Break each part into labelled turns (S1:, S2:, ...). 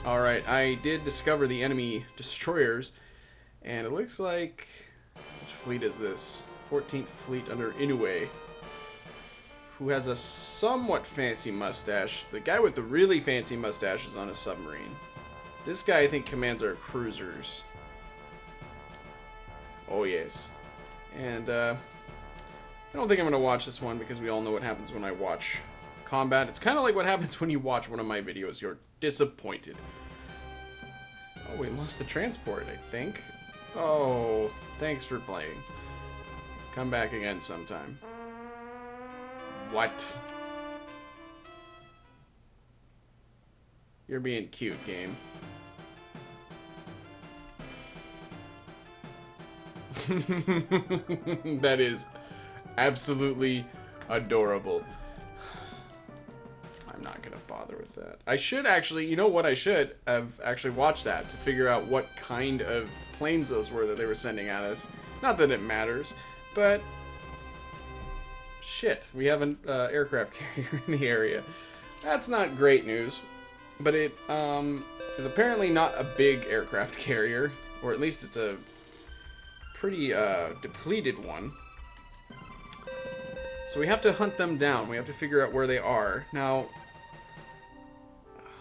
S1: Alright, I did discover the enemy destroyers, and it looks like... Which fleet is this? 14th Fleet under Inoue, who has a somewhat fancy mustache. The guy with the really fancy mustache is on a submarine. This guy, I think, commands our cruisers. Oh, yes. And, I don't think I'm going to watch this one because we all know what happens when I watch combat. It's kind of like what happens when you watch one of my videos. You're disappointed. Oh, we lost the transport, I think. Oh, thanks for playing. Come back again sometime. What? You're being cute, game. That is absolutely adorable. I'm not gonna bother with that. I should actually, you know what, I should have actually watched that to figure out what kind of planes those were that they were sending at us. Not that it matters, but shit, we have an aircraft carrier in the area. That's not great news, but it is apparently not a big aircraft carrier, or at least it's a pretty depleted one. So we have to hunt them down. We have to figure out where they are. Now,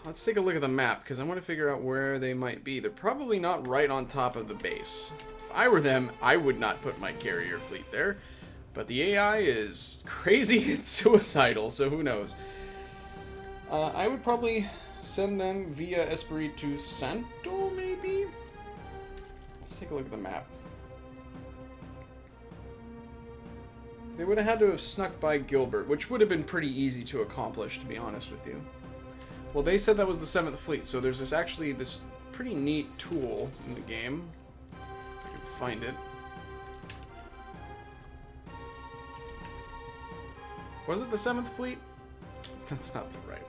S1: let's take a look at the map, because I want to figure out where they might be. They're probably not right on top of the base. If I were them, I would not put my carrier fleet there. But the AI is crazy and suicidal, so who knows. I would probably send them via Espiritu Santo, maybe? Let's take a look at the map. They would have had to have snuck by Gilbert, which would have been pretty easy to accomplish, to be honest with you. Well, they said that was the 7th Fleet, so there's this pretty neat tool in the game. If I can find it. Was it the 7th Fleet? That's not the right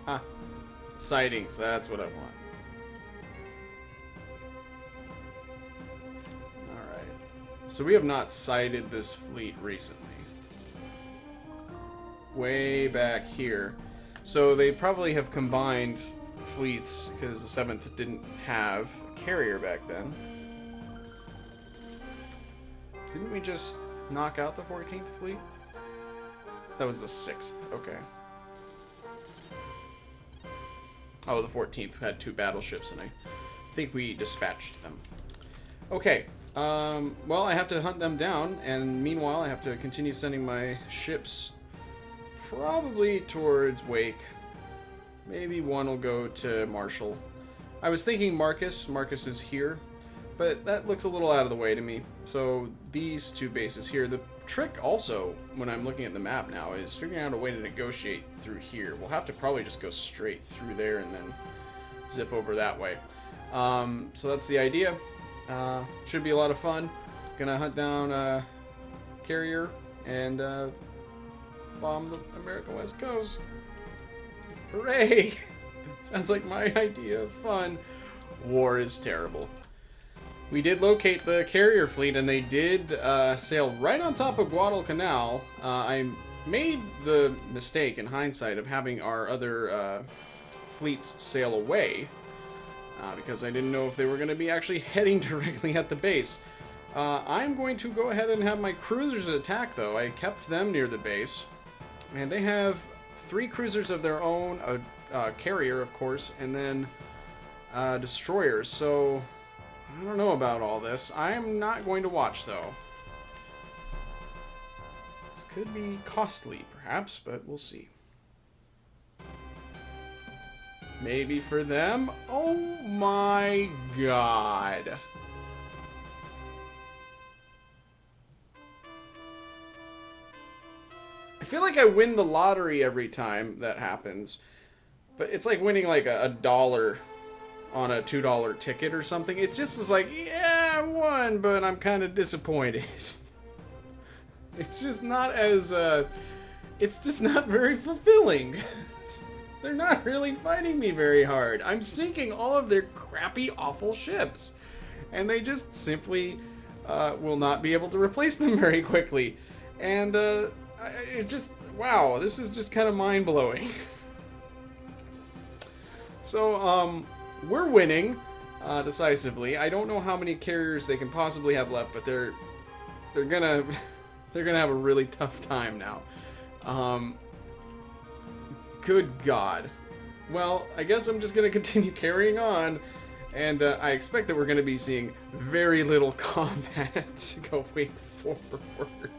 S1: one. Sightings, that's what I want. Alright. So we have not sighted this fleet recently. Way back here. So they probably have combined fleets, because the 7th didn't have a carrier back then. Didn't we just knock out the 14th Fleet? That was the 6th, okay. Oh, the 14th had 2 battleships, and I think we dispatched them. Okay, well, I have to hunt them down, and meanwhile I have to continue sending my ships probably towards Wake. Maybe one will go to Marshall. I was thinking Marcus. Marcus is here. But that looks a little out of the way to me. So these 2 bases here. The trick also, when I'm looking at the map now, is figuring out a way to negotiate through here. We'll have to probably just go straight through there and then zip over that way. So that's the idea. Should be a lot of fun. Gonna hunt down a carrier and bomb the American West Coast. Hooray! Sounds like my idea of fun. War is terrible. We did locate the carrier fleet, and they did sail right on top of Guadalcanal. I made the mistake, in hindsight, of having our other fleets sail away, because I didn't know if they were going to be actually heading directly at the base. I'm going to go ahead and have my cruisers attack, though. I kept them near the base, and they have 3 cruisers of their own, a carrier, of course, and then destroyers, so I don't know about all this. I am not going to watch, though. This could be costly, perhaps, but we'll see. Maybe for them? Oh my god. I feel like I win the lottery every time that happens. But it's like winning like a dollar on a $2 ticket or something. It just is like, yeah, I won, but I'm kind of disappointed. It's just not as, it's just not very fulfilling. They're not really fighting me very hard. I'm sinking all of their crappy, awful ships. And they just simply will not be able to replace them very quickly. And it just, wow, this is just kind of mind-blowing. So, we're winning decisively. I don't know how many carriers they can possibly have left, but they're gonna they're gonna have a really tough time now. Good God. Well, I guess I'm just gonna continue carrying on, and I expect that we're gonna be seeing very little combat going forward.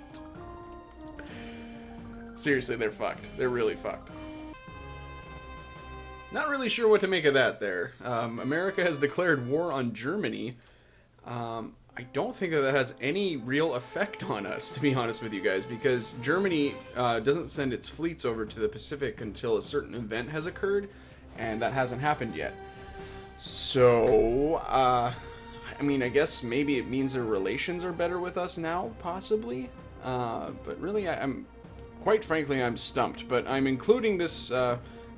S1: Seriously, they're fucked. They're really fucked. Not really sure what to make of that there. America has declared war on Germany. I don't think that has any real effect on us, to be honest with you guys, because Germany doesn't send its fleets over to the Pacific until a certain event has occurred, and that hasn't happened yet. So, I mean, I guess maybe it means their relations are better with us now, possibly. But really, I'm quite frankly, I'm stumped. But I'm including this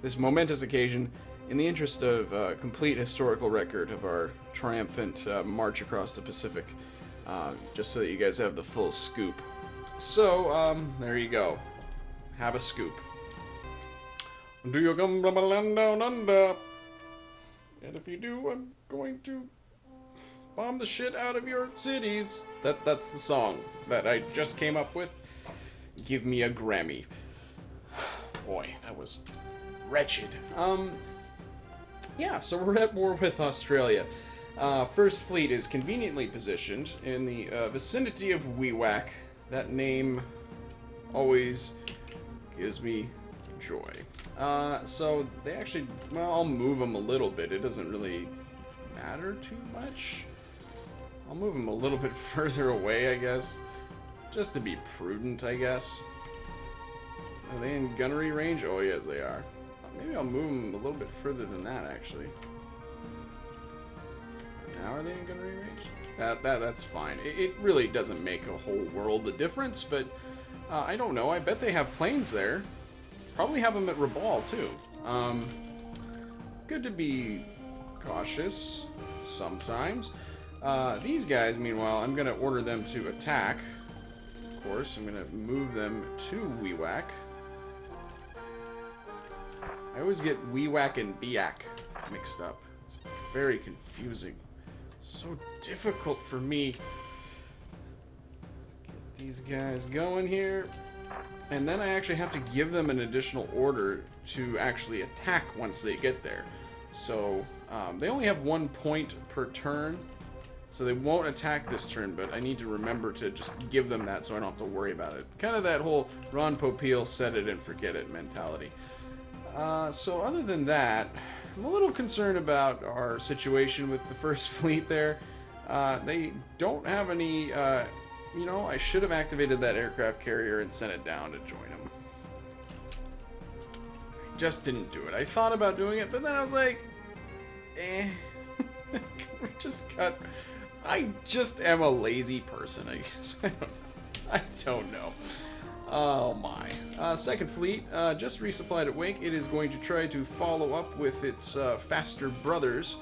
S1: this momentous occasion in the interest of complete historical record of our triumphant march across the Pacific, just so that you guys have the full scoop. So, there you go. Have a scoop. Do you come from a land down under? And if you do, I'm going to bomb the shit out of your cities. That's the song that I just came up with. Give me a Grammy. Boy, that was wretched. Yeah, so we're at war with Australia. First Fleet is conveniently positioned in the vicinity of Wewak. That name always gives me joy. So they actually, well, I'll move them a little bit. It doesn't really matter too much. I'll move them a little bit further away, I guess. Just to be prudent, I guess. Are they in gunnery range? Oh, yes, they are. Maybe I'll move them a little bit further than that, actually. Now are they in gunnery range? That's fine. It really doesn't make a whole world of difference, but I don't know. I bet they have planes there. Probably have them at Rabaul, too. Good to be cautious sometimes. These guys, meanwhile, I'm going to order them to attack. Of course, I'm going to move them to Wewak. I always get Wewak and Biak mixed up. It's very confusing. So difficult for me. Let's get these guys going here. And then I actually have to give them an additional order to actually attack once they get there. So, they only have 1 point per turn. So they won't attack this turn, but I need to remember to just give them that so I don't have to worry about it. Kind of that whole Ron Popeil set it and forget it mentality. So other than that, I'm a little concerned about our situation with the First Fleet there. They don't have any, you know, I should have activated that aircraft carrier and sent it down to join them. I just didn't do it. I thought about doing it, but then I was like, eh. We're just cut. I just am a lazy person, I guess. I don't know. Oh my. Second Fleet just resupplied at Wake. It is going to try to follow up with its faster brothers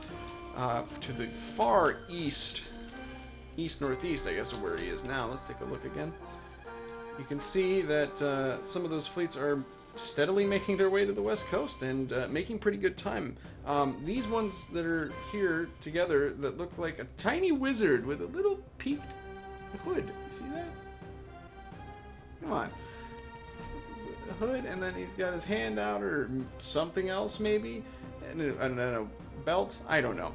S1: to the far east. East-northeast, I guess, of where he is now. Let's take a look again. You can see that some of those fleets are steadily making their way to the west coast and making pretty good time. These ones that are here together that look like a tiny wizard with a little peaked hood. You see that? Come on. This is a hood, and then he's got his hand out or something else maybe, and a belt. I don't know.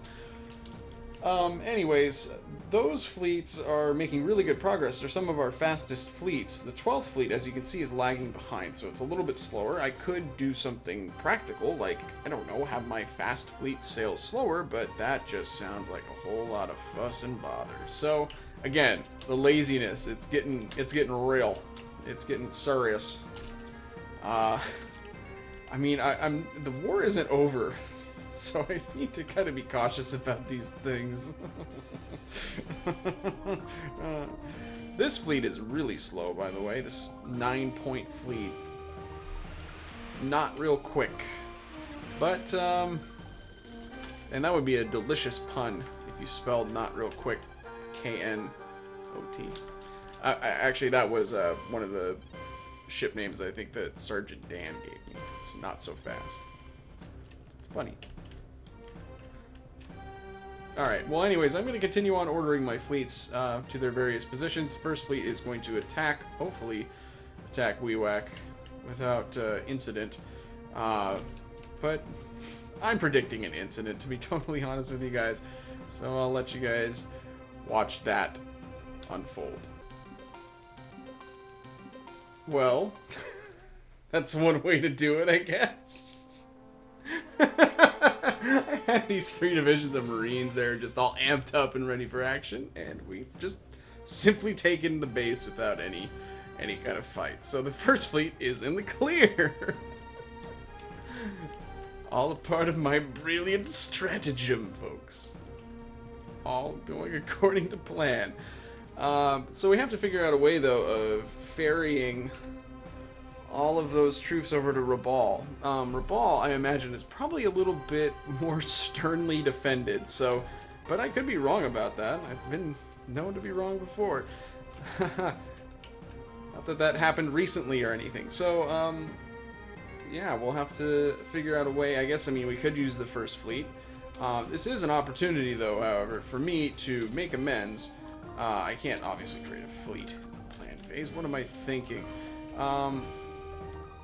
S1: Anyways, those fleets are making really good progress. They're some of our fastest fleets. The 12th fleet, as you can see, is lagging behind, so it's a little bit slower. I could do something practical, like, I don't know, have my fast fleet sail slower, but that just sounds like a whole lot of fuss and bother. So, again, the laziness, it's getting real. It's getting serious. I mean, the war isn't over. So I need to kind of be cautious about these things. This fleet is really slow, by the way. This 9-point fleet. Not real quick. But, and that would be a delicious pun if you spelled not real quick. K-N-O-T. Actually, that was one of the ship names I think that Sergeant Dan gave me. It's not so fast. It's funny. Alright, well anyways, I'm going to continue on ordering my fleets to their various positions. First fleet is going to attack, hopefully, attack Wewak without incident. But I'm predicting an incident, to be totally honest with you guys. So I'll let you guys watch that unfold. Well, that's one way to do it, I guess. I had these 3 divisions of Marines there just all amped up and ready for action, and we've just simply taken the base without any kind of fight. So the first fleet is in the clear. All a part of my brilliant stratagem, folks. All going according to plan. So we have to figure out a way, though, of ferrying all of those troops over to Rabaul. Rabaul, I imagine, is probably a little bit more sternly defended, so... But I could be wrong about that. I've been known to be wrong before. Not that that happened recently or anything. So, yeah, we'll have to figure out a way. I guess, I mean, we could use the first fleet. This is an opportunity, though, however, for me to make amends. I can't obviously create a fleet in the plan phase. What am I thinking?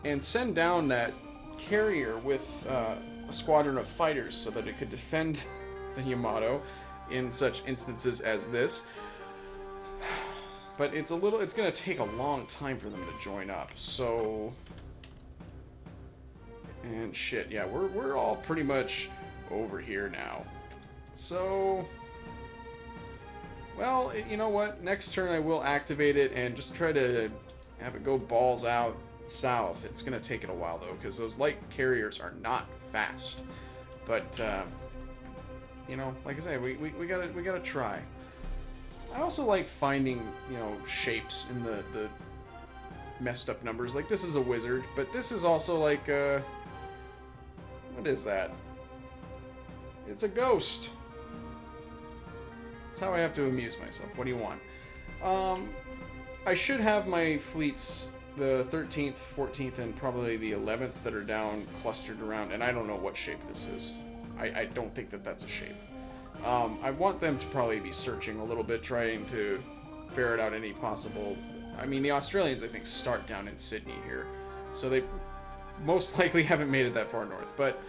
S1: And send down that carrier with a squadron of fighters so that it could defend the Yamato in such instances as this. But it's going to take a long time for them to join up, so... And shit, yeah, we're all pretty much over here now. So... Well, you know what? Next turn I will activate it and just try to have it go balls out south. It's going to take it a while, though, because those light carriers are not fast. But, you know, like I say, we gotta try. I also like finding, you know, shapes in the messed up numbers. Like, this is a wizard, but this is also like, what is that? It's a ghost. That's how I have to amuse myself. What do you want? I should have my fleets, the 13th, 14th, and probably the 11th that are down clustered around, and I don't know what shape this is. I don't think that that's a shape. I want them to probably be searching a little bit, trying to ferret out any possible... I mean, the Australians, I think, start down in Sydney here, so they most likely haven't made it that far north, but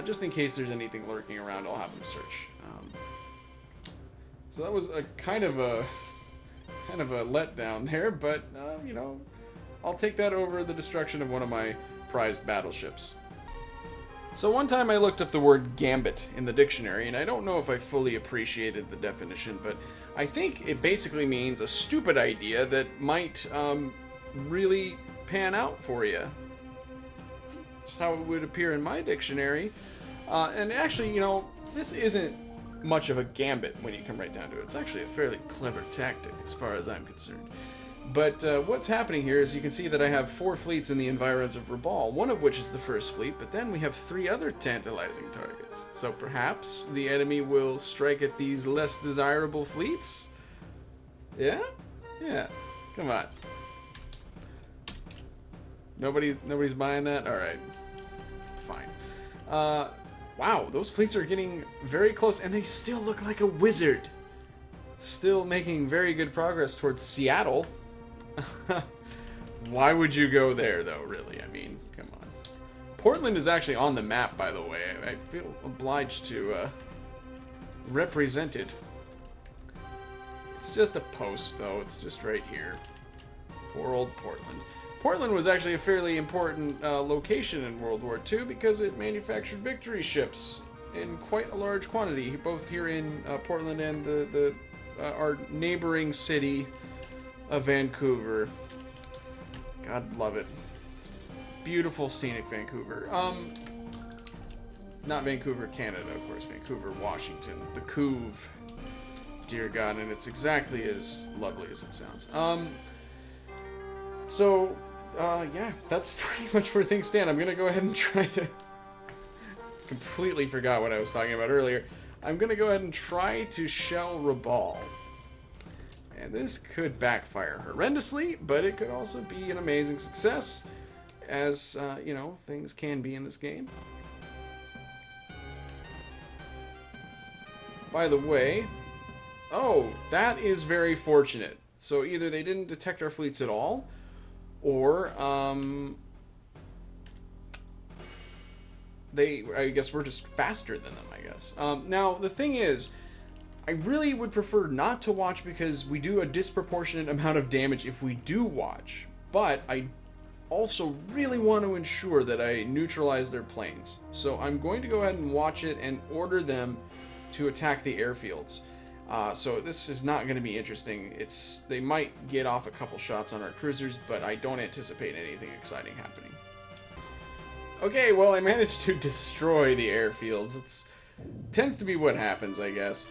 S1: just in case there's anything lurking around, I'll have them search. So that was a kind of a letdown there, but you know, I'll take that over the destruction of one of my prized battleships. So one time I looked up the word gambit in the dictionary, and I don't know if I fully appreciated the definition, but I think it basically means a stupid idea that might really pan out for you. That's how it would appear in my dictionary. And actually, you know, this isn't much of a gambit when you come right down to it. It's actually a fairly clever tactic as far as I'm concerned. But what's happening here is you can see that I have 4 fleets in the environs of Rabaul, one of which is the first fleet, but then we have 3 other tantalizing targets. So perhaps the enemy will strike at these less desirable fleets? Yeah? Yeah. Come on. Nobody's buying that? Alright. Fine. Wow, those fleets are getting very close, and they still look like a wizard. Still making very good progress towards Seattle. Why would you go there, though, really? I mean, come on. Portland is actually on the map, by the way. I feel obliged to represent it. It's just a post, though. It's just right here. Poor old Portland. Portland was actually a fairly important location in World War II because it manufactured victory ships in quite a large quantity, both here in Portland and our neighboring city of Vancouver. God love it. It's beautiful, scenic Vancouver. Not Vancouver, Canada, of course. Vancouver, Washington. The Couve. Dear God, and it's exactly as lovely as it sounds. Yeah, that's pretty much where things stand. I'm gonna go ahead and try to... Completely forgot what I was talking about earlier. I'm gonna go ahead and try to shell Rabaul. And this could backfire horrendously, but it could also be an amazing success, as, you know, things can be in this game. by the way, oh, that is very fortunate. So either they didn't detect our fleets at all, or, I guess we're just faster than them, I guess. Now, the thing is, I really would prefer not to watch because we do a disproportionate amount of damage if we do watch. But I also really want to ensure that I neutralize their planes. So I'm going to go ahead and watch it and order them to attack the airfields. So this is not going to be interesting. They might get off a couple shots on our cruisers, but I don't anticipate anything exciting happening. Okay, well, I managed to destroy the airfields. It tends to be what happens, I guess.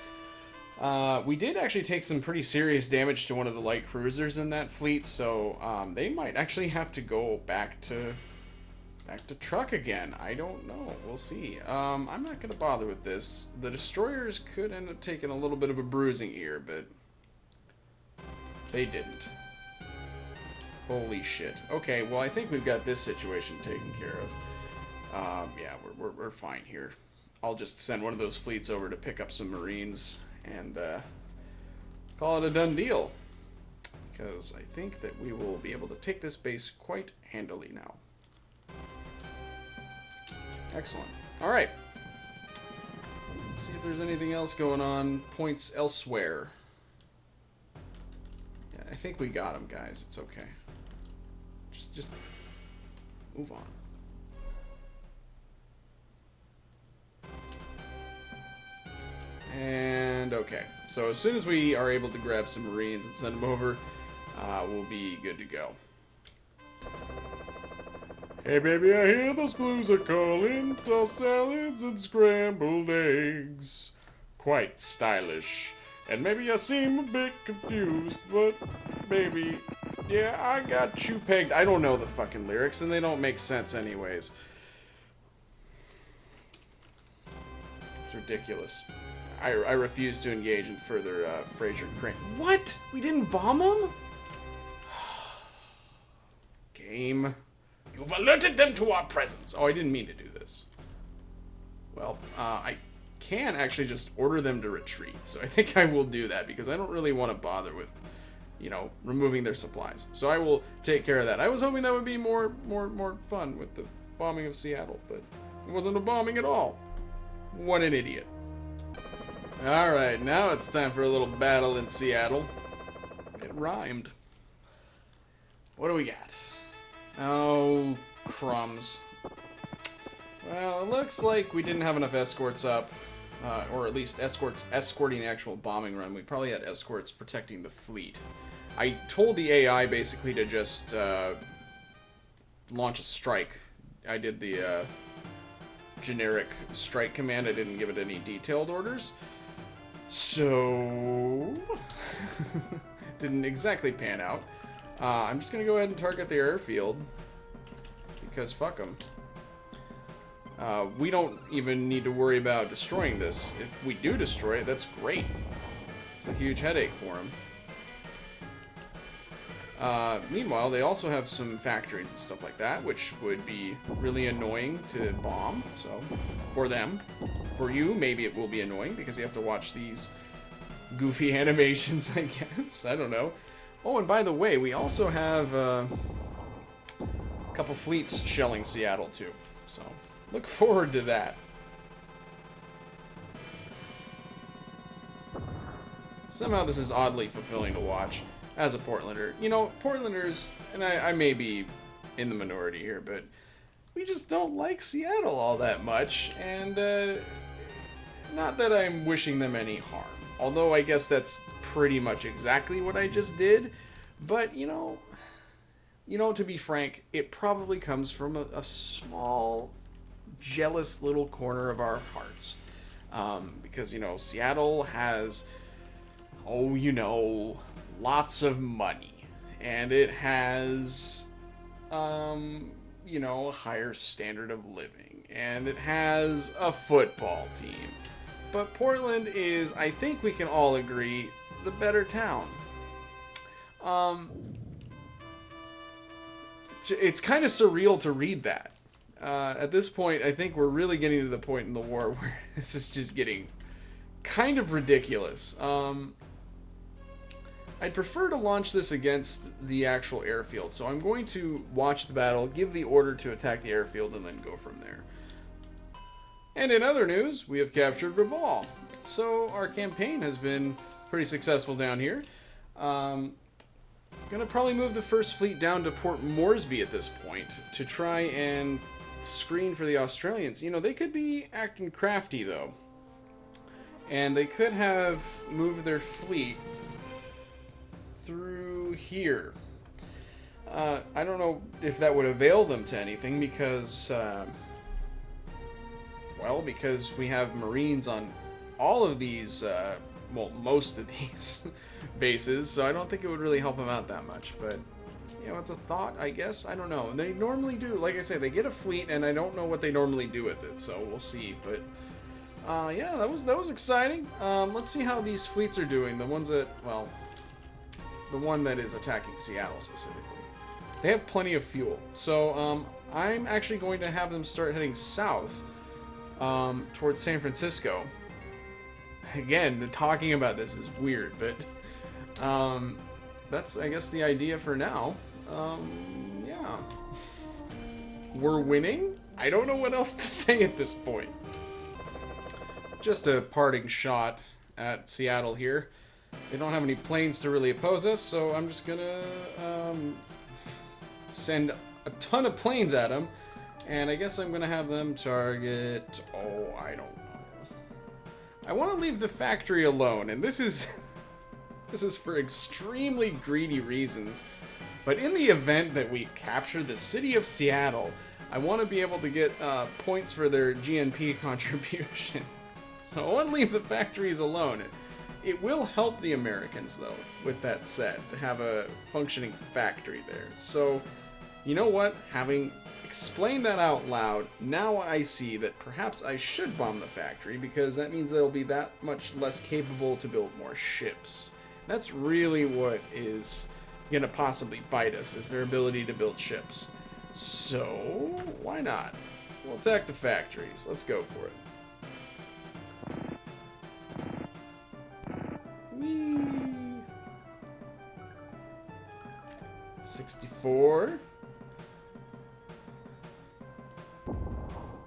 S1: We did actually take some pretty serious damage to one of the light cruisers in that fleet, so they might actually have to go back to truck again. I don't know. We'll see. I'm not going to bother with this. The destroyers could end up taking a little bit of a bruising here, but they didn't. Holy shit. Okay, well, I think we've got this situation taken care of. Yeah, we're fine here. I'll just send one of those fleets over to pick up some Marines and call it a done deal. Because I think that we will be able to take this base quite handily now. Excellent. Alright. Let's see if there's anything else going on. Points elsewhere. Yeah, I think we got them, guys. It's okay. Just move on. And okay. So as soon as we are able to grab some Marines and send them over, we'll be good to go. Hey baby, I hear those blues are calling, tossed salads and scrambled eggs. Quite stylish. And maybe I seem a bit confused, but baby, yeah, I got you pegged. I don't know the fucking lyrics, and they don't make sense anyways. It's ridiculous. I refuse to engage in further Frasier Crane. What? We didn't bomb him? Game. You've alerted them to our presence. Oh, I didn't mean to do this. Well, I can actually just order them to retreat. So I think I will do that because I don't really want to bother with, removing their supplies. So I will take care of that. I was hoping that would be more fun with the bombing of Seattle, but it wasn't a bombing at all. What an idiot. Alright, now it's time for a little battle in Seattle. It rhymed. What do we got? Oh, crumbs. Well, it looks like we didn't have enough escorts up. Or at least escorts escorting the actual bombing run. We probably had escorts protecting the fleet. I told the AI basically to just launch a strike. I did the generic strike command. I didn't give it any detailed orders. So, didn't exactly pan out. I'm just going to go ahead and target the airfield, because fuck them. We don't even need to worry about destroying this. If we do destroy it, that's great. It's a huge headache for them. Meanwhile, they also have some factories and stuff like that, which would be really annoying to bomb, so, for them. For you, maybe it will be annoying because you have to watch these goofy animations, I guess. I don't know. Oh, and by the way, we also have a couple fleets shelling Seattle, too. So, look forward to that. Somehow this is oddly fulfilling to watch as a Portlander. Portlanders, and I may be in the minority here, but we just don't like Seattle all that much, and not that I'm wishing them any harm. Although I guess that's pretty much exactly what I just did. But, to be frank, it probably comes from a small, jealous little corner of our hearts. Because, Seattle has, lots of money. And it has, a higher standard of living. And it has a football team. But Portland is, I think we can all agree, the better town. It's kind of surreal to read that. At this point, I think we're really getting to the point in the war where this is just getting kind of ridiculous. I'd prefer to launch this against the actual airfield, so I'm going to watch the battle, give the order to attack the airfield, and then go from there. And in other news, we have captured Rabaul. So our campaign has been pretty successful down here. Gonna probably move the first fleet down to Port Moresby at this point to try and screen for the Australians. You know, they could be acting crafty, though. And they could have moved their fleet through here. I don't know if that would avail them to anything because, because we have Marines on all of these, most of these bases, so I don't think it would really help them out that much, but, you know, it's a thought, I guess. I don't know. They normally do, like I say, they get a fleet, and I don't know what they normally do with it, so we'll see, but, yeah, that was exciting. Let's see how these fleets are doing, the ones that, well, the one that is attacking Seattle specifically. They have plenty of fuel, so, I'm actually going to have them start heading south, towards San Francisco. Again, talking about this is weird, but that's, I guess, the idea for now. Yeah. We're winning? I don't know what else to say at this point. Just a parting shot at Seattle here. They don't have any planes to really oppose us, so I'm just gonna send a ton of planes at them, and I guess I'm gonna have them target... Oh, I don't know. I want to leave the factory alone, and this is for extremely greedy reasons. But in the event that we capture the city of Seattle, I want to be able to get points for their GNP contribution. So I want to leave the factories alone. It will help the Americans, though, with that said, to have a functioning factory there. So, you know what? Having explained that out loud, now I see that perhaps I should bomb the factory, because that means they'll be that much less capable to build more ships. That's really what is going to possibly bite us, is their ability to build ships. So, why not? We'll attack the factories. Let's go for it. Whee! 64.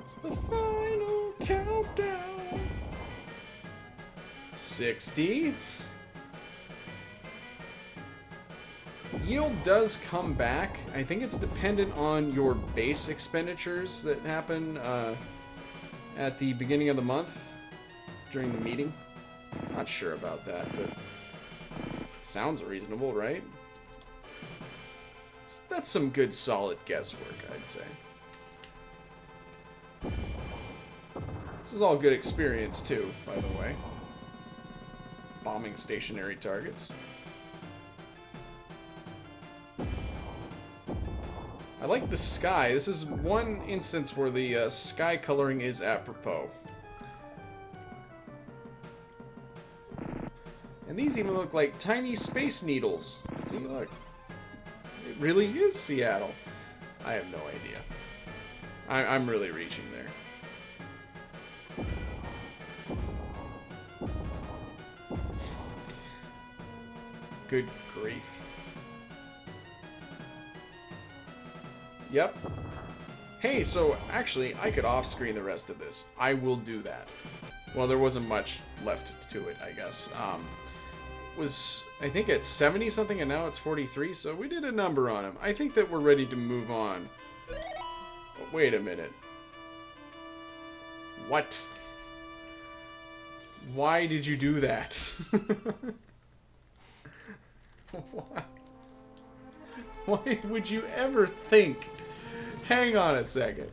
S1: It's the final countdown. 60. Yield does come back. I think it's dependent on your base expenditures that happen at the beginning of the month during the meeting. Not sure about that, but it sounds reasonable, right? That's some good solid guesswork, I'd say. This is all good experience, too, by the way. Bombing stationary targets. I like the sky. This is one instance where the sky coloring is apropos. And these even look like tiny space needles. See, look. It really is Seattle. I have no idea. I'm really reaching there. Good grief. Yep. Hey, so actually, I could off-screen the rest of this. I will do that. Well, there wasn't much left to it, I guess. Was, I think, at 70-something, and now it's 43, so we did a number on him. I think that we're ready to move on. Oh, wait a minute. What? Why did you do that? Why? Why would you ever think? Hang on a second.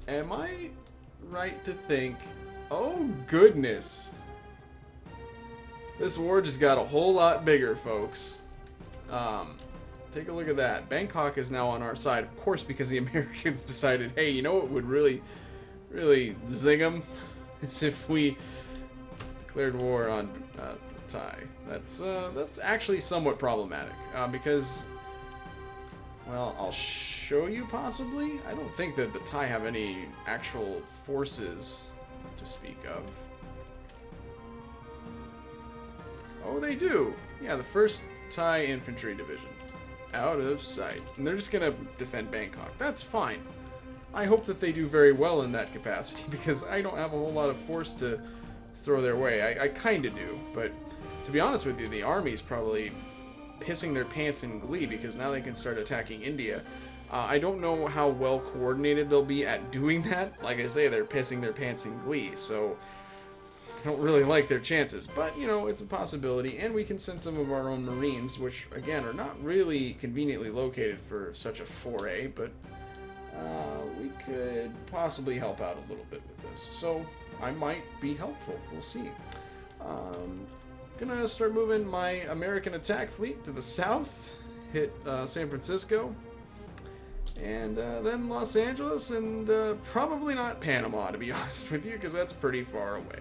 S1: Am I right to think... Oh, goodness. This war just got a whole lot bigger, folks. Take a look at that. Bangkok is now on our side, of course, because the Americans decided, hey, you know what would really, really zing them? Is if we declared war on Thai. That's actually somewhat problematic, because, well, I'll show you possibly. I don't think that the Thai have any actual forces to speak of. Oh, they do. Yeah, the 1st Thai Infantry Division. Out of sight. And they're just going to defend Bangkok. That's fine. I hope that they do very well in that capacity, because I don't have a whole lot of force to throw their way. I kind of do, but to be honest with you, the army's probably pissing their pants in glee, because now they can start attacking India. I don't know how well coordinated they'll be at doing that. Like I say, they're pissing their pants in glee, so I don't really like their chances. But, you know, it's a possibility, and we can send some of our own Marines, which, again, are not really conveniently located for such a foray, but we could possibly help out a little bit with this. So I might be helpful. We'll see. Gonna start moving my American attack fleet to the south, hit San Francisco, and then Los Angeles, and probably not Panama, to be honest with you, because that's pretty far away.